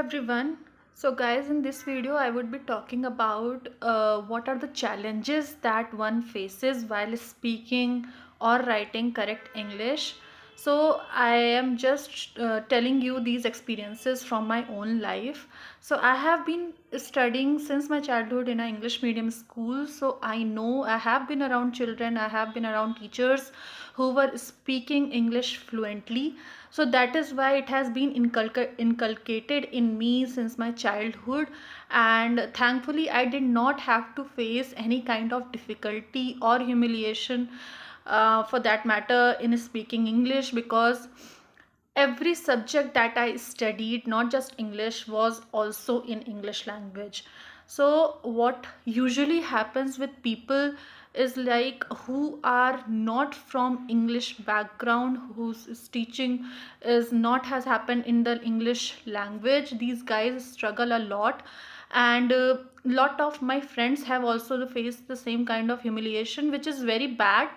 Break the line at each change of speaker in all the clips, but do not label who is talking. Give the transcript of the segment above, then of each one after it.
everyone. So guys, in this video I would be talking about what are the challenges that one faces while speaking or writing correct English. So I am just telling you these experiences from my own life. So I have been studying since my childhood in an English medium school, so I know, I have been around children, I have been around teachers who were speaking English fluently. So that is why it has been inculcated in me since my childhood, and thankfully I did not have to face any kind of difficulty or humiliation, for that matter, in speaking English, because every subject that I studied, not just English, was also in English language. So what usually happens with people is like who are not from English background, whose teaching is not has happened in the English language, these guys struggle a lot. And lot of my friends have also faced the same kind of humiliation, which is very bad.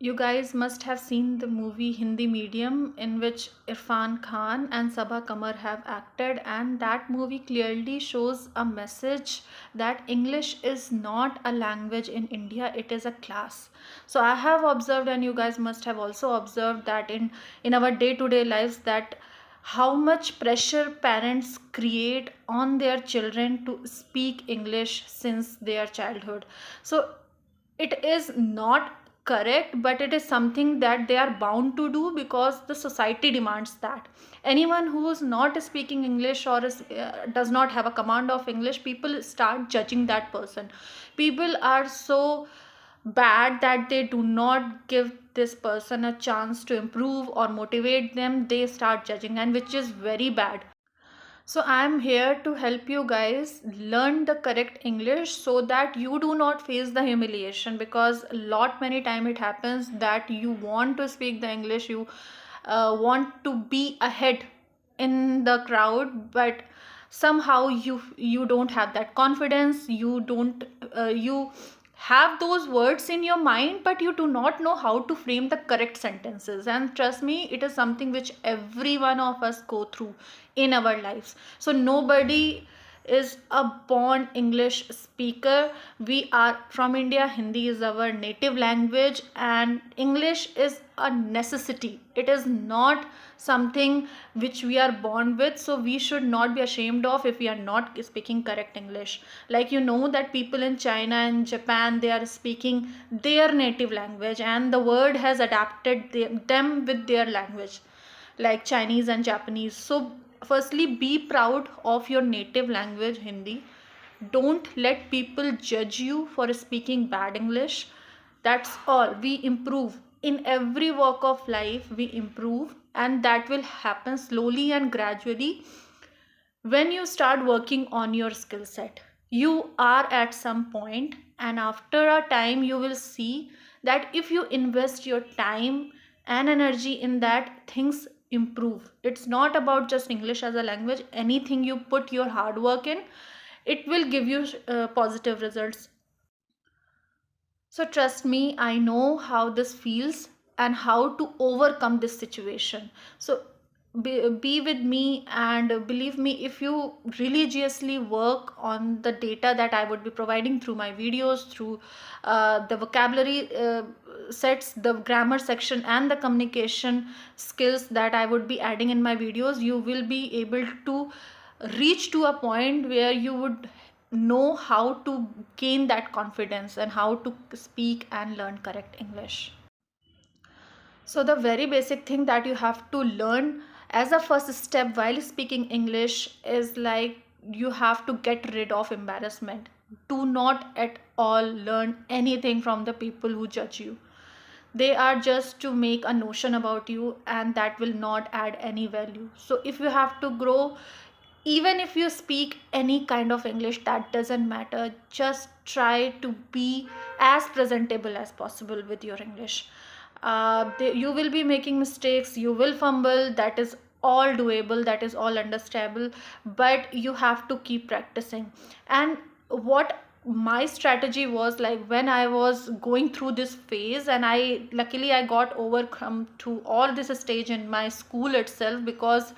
You guys must have seen the movie Hindi Medium, in which Irfan Khan and Sabha Kamar have acted, and that movie clearly shows a message that English is not a language in India, it is a class. So I have observed, and you guys must have also observed, that in our day-to-day lives, that how much pressure parents create on their children to speak English since their childhood. So it is not correct, but it is something that they are bound to do because the society demands that. Anyone who is not speaking English or does not have a command of English, people start judging that person. People are so bad that they do not give this person a chance to improve or motivate them. They start judging, and which is very bad. So I'm here to help you guys learn the correct English so that you do not face the humiliation, because a lot many time it happens that you want to speak the English, you want to be ahead in the crowd, but somehow you don't have that confidence, you don't you have those words in your mind, but you do not know how to frame the correct sentences. And trust me, it is something which every one of us go through in our lives. So nobody is a born English speaker. We are from India. Hindi is our native language, and English is a necessity. It is not something which we are born with. So we should not be ashamed of if we are not speaking correct English. Like, you know that people in China and Japan, they are speaking their native language, and the world has adapted them with their language, like Chinese and Japanese. So firstly, be proud of your native language, Hindi. Don't let people judge you for speaking bad English. That's all. We improve. In every walk of life, we improve, and that will happen slowly and gradually when you start working on your skill set. You are at some point, and after a time, you will see that if you invest your time and energy in that, things improve. It's not about just English as a language. Anything you put your hard work in, it will give you positive results. So trust me, I know how this feels and how to overcome this situation. So be with me, and believe me, if you religiously work on the data that I would be providing through my videos, through the vocabulary sets, the grammar section, and the communication skills that I would be adding in my videos, you will be able to reach to a point where you would know how to gain that confidence and how to speak and learn correct English. So the very basic thing that you have to learn as a first step while speaking English is like you have to get rid of embarrassment. Do not at all learn anything from the people who judge you. They are just to make a notion about you, and that will not add any value. So if you have to grow, even if you speak any kind of English, that doesn't matter. Just try to be as presentable as possible with your English. You will be making mistakes, you will fumble, that is all doable, that is all understandable, but you have to keep practicing. And what my strategy was, like, when I was going through this phase, and I luckily I got overcome to all this stage in my school itself, because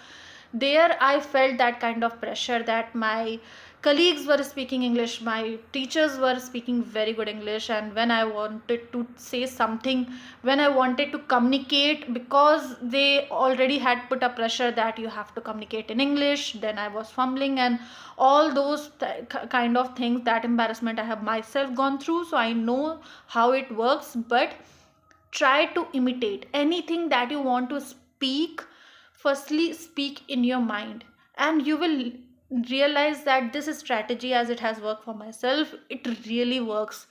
there I felt that kind of pressure that my colleagues were speaking English, my teachers were speaking very good English, and when I wanted to say something, when I wanted to communicate, because they already had put a pressure that you have to communicate in English, then I was fumbling and all those kind of things. That embarrassment I have myself gone through, so I know how it works. But try to imitate anything that you want to speak. Firstly, speak in your mind, and you will realize that this strategy, as it has worked for myself, it really works.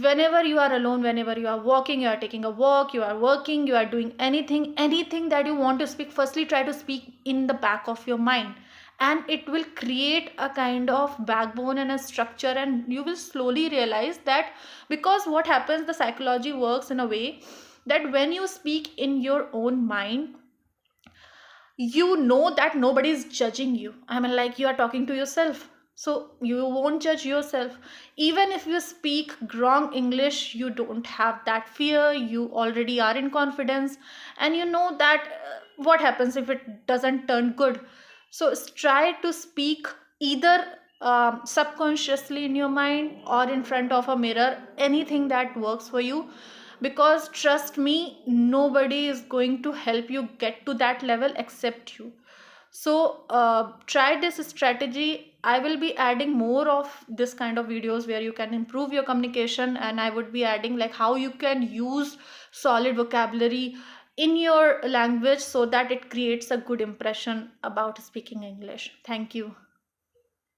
Whenever you are alone, whenever you are walking, you are taking a walk, you are working, you are doing anything that you want to speak, firstly try to speak in the back of your mind, and it will create a kind of backbone and a structure, and you will slowly realize that, because what happens, the psychology works in a way that when you speak in your own mind, you know that nobody is judging you. I mean, like, you are talking to yourself, so you won't judge yourself. Even if you speak wrong English, you don't have that fear, you already are in confidence, and you know that what happens if it doesn't turn good. So try to speak either subconsciously in your mind or in front of a mirror, anything that works for you, because trust me, nobody is going to help you get to that level except you. So try this strategy. I will be adding more of this kind of videos where you can improve your communication, and I would be adding like how you can use solid vocabulary in your language so that it creates a good impression about speaking English. Thank you.